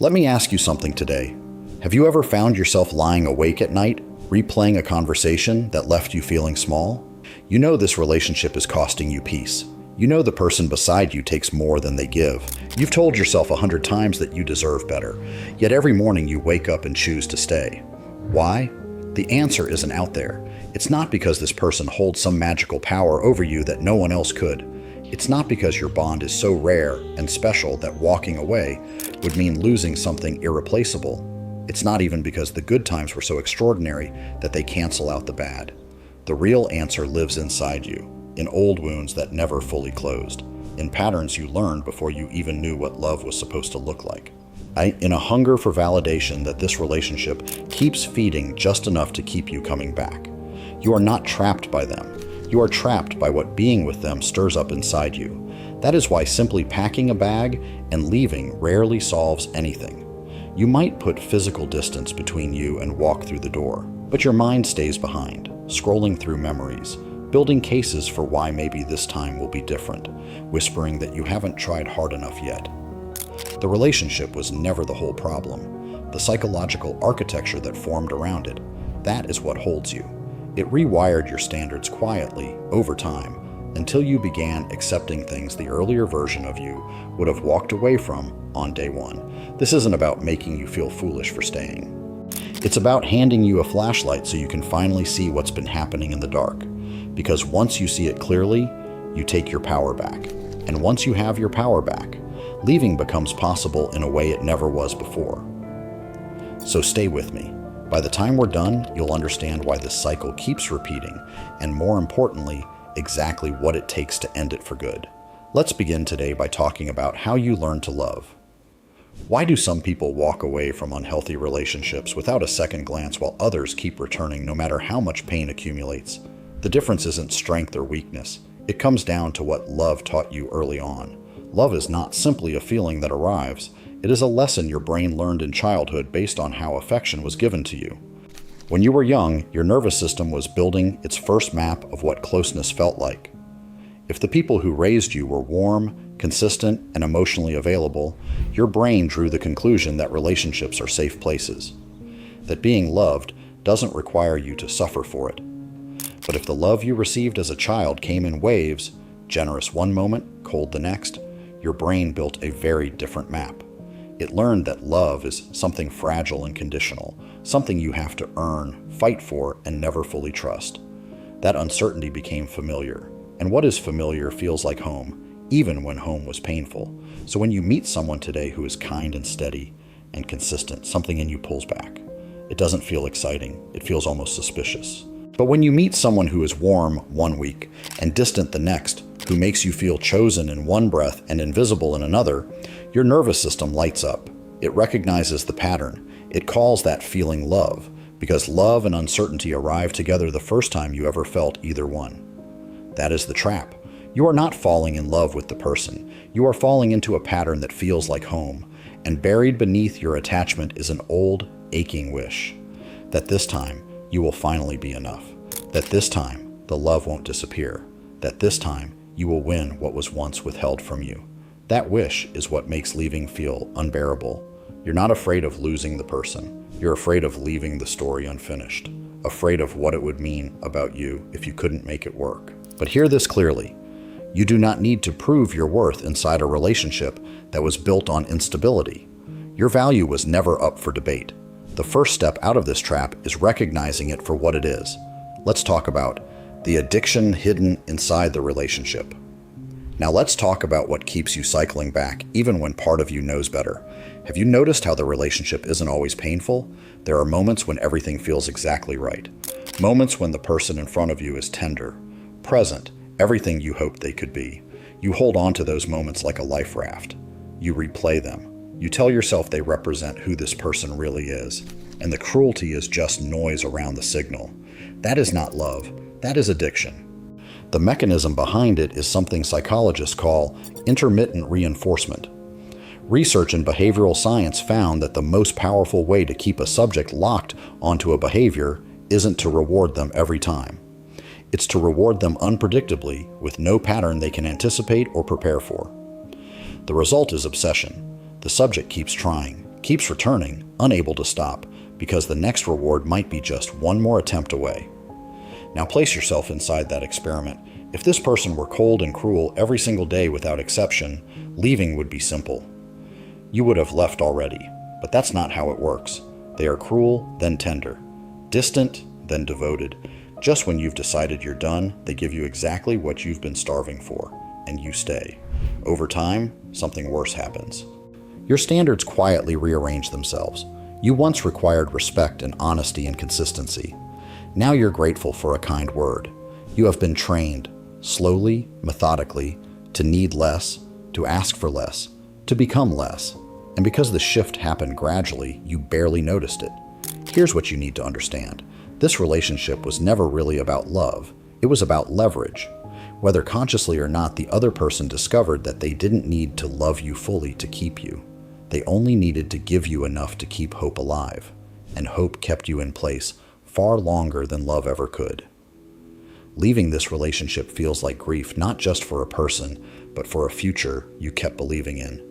Let me ask you something today. Have you ever found yourself lying awake at night, replaying a conversation that left you feeling small? You know this relationship is costing you peace. You know the person beside you takes more than they give. You've told yourself 100 times that you deserve better, yet every morning you wake up and choose to stay. Why? The answer isn't out there. It's not because this person holds some magical power over you that no one else could. It's not because your bond is so rare and special that walking away would mean losing something irreplaceable. It's not even because the good times were so extraordinary that they cancel out the bad. The real answer lives inside you, in old wounds that never fully closed, in patterns you learned before you even knew what love was supposed to look like. In a hunger for validation that this relationship keeps feeding just enough to keep you coming back. You are not trapped by them. You are trapped by what being with them stirs up inside you. That is why simply packing a bag and leaving rarely solves anything. You might put physical distance between you and walk through the door, but your mind stays behind, scrolling through memories, building cases for why maybe this time will be different, whispering that you haven't tried hard enough yet. The relationship was never the whole problem. The psychological architecture that formed around it, that is what holds you. It rewired your standards quietly, over time, until you began accepting things the earlier version of you would have walked away from on day one. This isn't about making you feel foolish for staying. It's about handing you a flashlight so you can finally see what's been happening in the dark. Because once you see it clearly, you take your power back. And once you have your power back, leaving becomes possible in a way it never was before. So stay with me. By the time we're done, you'll understand why this cycle keeps repeating, and more importantly, exactly what it takes to end it for good. Let's begin today by talking about how you learn to love. Why do some people walk away from unhealthy relationships without a second glance while others keep returning no matter how much pain accumulates? The difference isn't strength or weakness. It comes down to what love taught you early on. Love is not simply a feeling that arrives. It is a lesson your brain learned in childhood based on how affection was given to you. When you were young, your nervous system was building its first map of what closeness felt like. If the people who raised you were warm, consistent, and emotionally available, your brain drew the conclusion that relationships are safe places. That being loved doesn't require you to suffer for it. But if the love you received as a child came in waves, generous one moment, cold the next, your brain built a very different map. It learned that love is something fragile and conditional, something you have to earn, fight for, and never fully trust. That uncertainty became familiar, and what is familiar feels like home, even when home was painful. So when you meet someone today who is kind and steady and consistent, something in you pulls back. It doesn't feel exciting, it feels almost suspicious. But when you meet someone who is warm one week and distant the next, who makes you feel chosen in one breath and invisible in another, your nervous system lights up. It recognizes the pattern. It calls that feeling love, because love and uncertainty arrive together the first time you ever felt either one. That is the trap. You are not falling in love with the person. You are falling into a pattern that feels like home, and buried beneath your attachment is an old, aching wish. That this time, you will finally be enough. That this time, the love won't disappear. That this time, you will win what was once withheld from you. That wish is what makes leaving feel unbearable. You're not afraid of losing the person. You're afraid of leaving the story unfinished. Afraid of what it would mean about you if you couldn't make it work. But hear this clearly. You do not need to prove your worth inside a relationship that was built on instability. Your value was never up for debate. The first step out of this trap is recognizing it for what it is. Let's talk about the addiction hidden inside the relationship. Now let's talk about what keeps you cycling back, even when part of you knows better. Have you noticed how the relationship isn't always painful? There are moments when everything feels exactly right. Moments when the person in front of you is tender, present, everything you hoped they could be. You hold on to those moments like a life raft. You replay them. You tell yourself they represent who this person really is, and the cruelty is just noise around the signal. That is not love. That is addiction. The mechanism behind it is something psychologists call intermittent reinforcement. Research in behavioral science found that the most powerful way to keep a subject locked onto a behavior isn't to reward them every time. It's to reward them unpredictably with no pattern they can anticipate or prepare for. The result is obsession. The subject keeps trying, keeps returning, unable to stop, because the next reward might be just one more attempt away. Now place yourself inside that experiment. If this person were cold and cruel every single day without exception, leaving would be simple. You would have left already, but that's not how it works. They are cruel, then tender, distant, then devoted. Just when you've decided you're done, they give you exactly what you've been starving for, and you stay. Over time, something worse happens. Your standards quietly rearrange themselves. You once required respect and honesty and consistency. Now you're grateful for a kind word. You have been trained, slowly, methodically, to need less, to ask for less, to become less. And because the shift happened gradually, you barely noticed it. Here's what you need to understand. This relationship was never really about love. It was about leverage. Whether consciously or not, the other person discovered that they didn't need to love you fully to keep you. They only needed to give you enough to keep hope alive. And hope kept you in place far longer than love ever could. Leaving this relationship feels like grief, not just for a person, but for a future you kept believing in.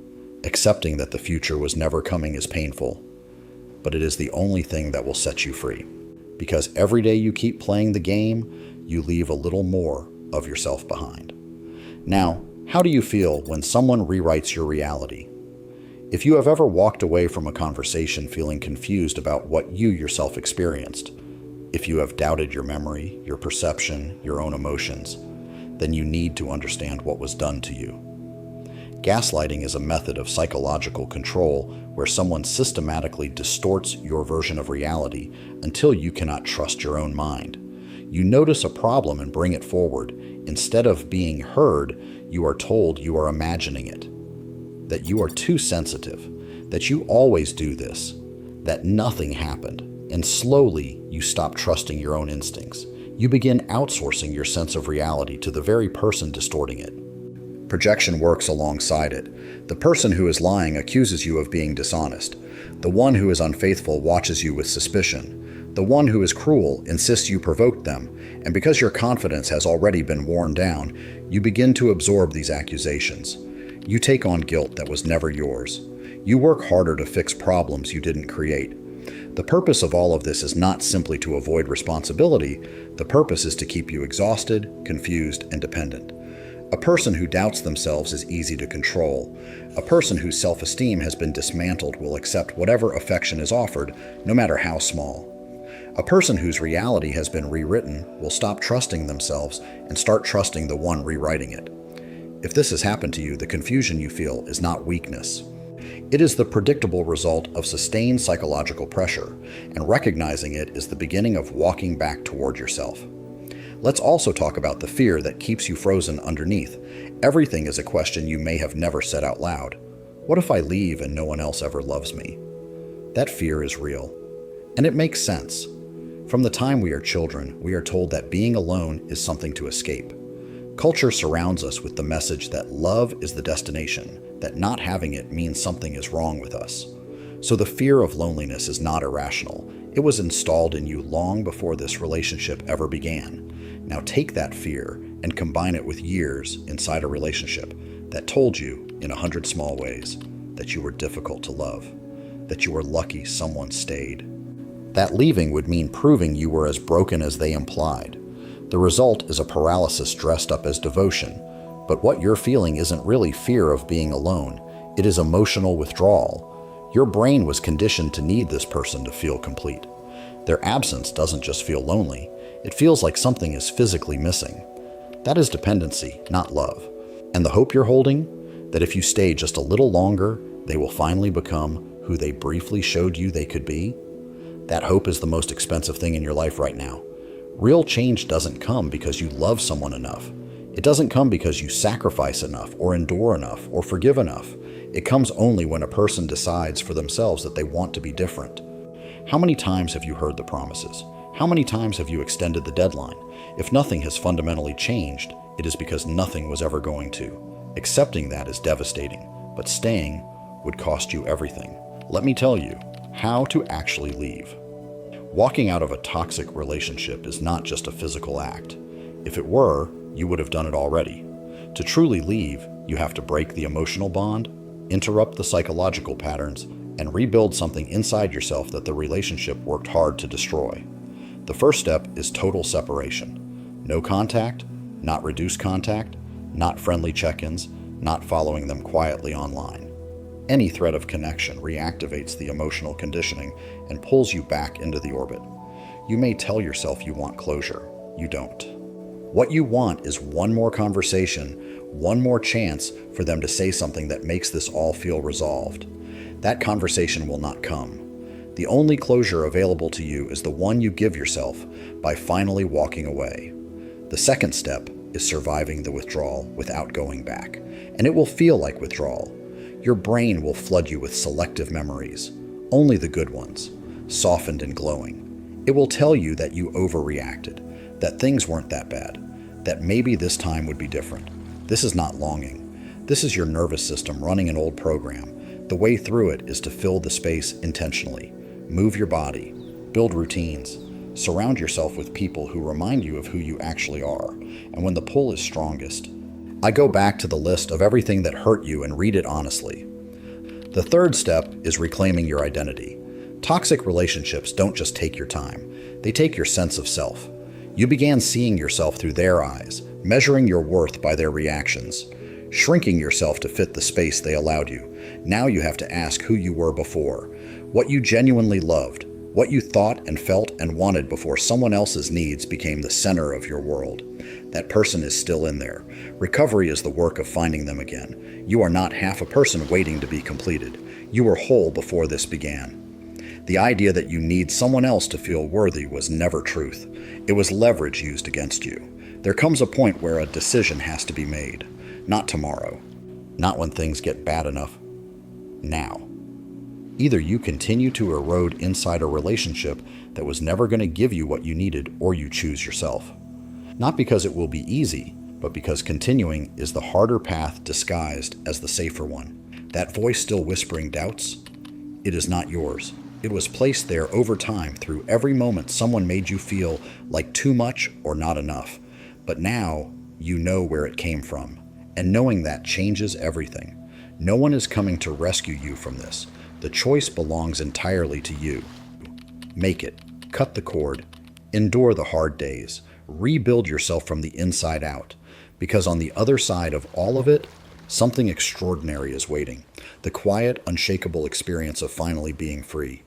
Accepting that the future was never coming is painful, but it is the only thing that will set you free. Because every day you keep playing the game, you leave a little more of yourself behind. Now, how do you feel when someone rewrites your reality? If you have ever walked away from a conversation feeling confused about what you yourself experienced, if you have doubted your memory, your perception, your own emotions, then you need to understand what was done to you. Gaslighting is a method of psychological control where someone systematically distorts your version of reality until you cannot trust your own mind. You notice a problem and bring it forward. Instead of being heard, you are told you are imagining it, that you are too sensitive, that you always do this, that nothing happened, and slowly you stop trusting your own instincts. You begin outsourcing your sense of reality to the very person distorting it. Projection works alongside it. The person who is lying accuses you of being dishonest. The one who is unfaithful watches you with suspicion. The one who is cruel insists you provoked them, and because your confidence has already been worn down, you begin to absorb these accusations. You take on guilt that was never yours. You work harder to fix problems you didn't create. The purpose of all of this is not simply to avoid responsibility. The purpose is to keep you exhausted, confused, and dependent. A person who doubts themselves is easy to control. A person whose self-esteem has been dismantled will accept whatever affection is offered, no matter how small. A person whose reality has been rewritten will stop trusting themselves and start trusting the one rewriting it. If this has happened to you, the confusion you feel is not weakness. It is the predictable result of sustained psychological pressure, and recognizing it is the beginning of walking back toward yourself. Let's also talk about the fear that keeps you frozen underneath. Everything is a question you may have never said out loud. What if I leave and no one else ever loves me? That fear is real, and it makes sense. From the time we are children, we are told that being alone is something to escape. Culture surrounds us with the message that love is the destination, that not having it means something is wrong with us. So the fear of loneliness is not irrational. It was installed in you long before this relationship ever began. Now take that fear and combine it with years inside a relationship that told you, in 100 small ways, that you were difficult to love, that you were lucky someone stayed. That leaving would mean proving you were as broken as they implied. The result is a paralysis dressed up as devotion, but what you're feeling isn't really fear of being alone. It is emotional withdrawal. Your brain was conditioned to need this person to feel complete. Their absence doesn't just feel lonely. It feels like something is physically missing. That is dependency, not love. And the hope you're holding, that if you stay just a little longer, they will finally become who they briefly showed you they could be, that hope is the most expensive thing in your life right now. Real change doesn't come because you love someone enough. It doesn't come because you sacrifice enough or endure enough or forgive enough. It comes only when a person decides for themselves that they want to be different. How many times have you heard the promises? How many times have you extended the deadline? If nothing has fundamentally changed, it is because nothing was ever going to. Accepting that is devastating, but staying would cost you everything. Let me tell you how to actually leave. Walking out of a toxic relationship is not just a physical act. If it were, you would have done it already. To truly leave, you have to break the emotional bond, interrupt the psychological patterns, and rebuild something inside yourself that the relationship worked hard to destroy. The first step is total separation. No contact, not reduced contact, not friendly check-ins, not following them quietly online. Any threat of connection reactivates the emotional conditioning and pulls you back into the orbit. You may tell yourself you want closure. You don't. What you want is one more conversation, one more chance for them to say something that makes this all feel resolved. That conversation will not come. The only closure available to you is the one you give yourself by finally walking away. The second step is surviving the withdrawal without going back, and it will feel like withdrawal. Your brain will flood you with selective memories, only the good ones, softened and glowing. It will tell you that you overreacted, that things weren't that bad, that maybe this time would be different. This is not longing. This is your nervous system running an old program. The way through it is to fill the space intentionally. Move your body, build routines, surround yourself with people who remind you of who you actually are, and when the pull is strongest, I go back to the list of everything that hurt you and read it honestly. The third step is reclaiming your identity. Toxic relationships don't just take your time, they take your sense of self. You began seeing yourself through their eyes, measuring your worth by their reactions, shrinking yourself to fit the space they allowed you. Now you have to ask who you were before, what you genuinely loved, what you thought and felt and wanted before someone else's needs became the center of your world. That person is still in there. Recovery is the work of finding them again. You are not half a person waiting to be completed. You were whole before this began. The idea that you need someone else to feel worthy was never truth. It was leverage used against you. There comes a point where a decision has to be made. Not tomorrow. Not when things get bad enough. Now. Either you continue to erode inside a relationship that was never going to give you what you needed, or you choose yourself. Not because it will be easy, but because continuing is the harder path disguised as the safer one. That voice still whispering doubts? It is not yours. It was placed there over time through every moment someone made you feel like too much or not enough. But now you know where it came from, and knowing that changes everything. No one is coming to rescue you from this. The choice belongs entirely to you. Make it. Cut the cord. Endure the hard days. Rebuild yourself from the inside out. Because on the other side of all of it, something extraordinary is waiting. The quiet, unshakable experience of finally being free.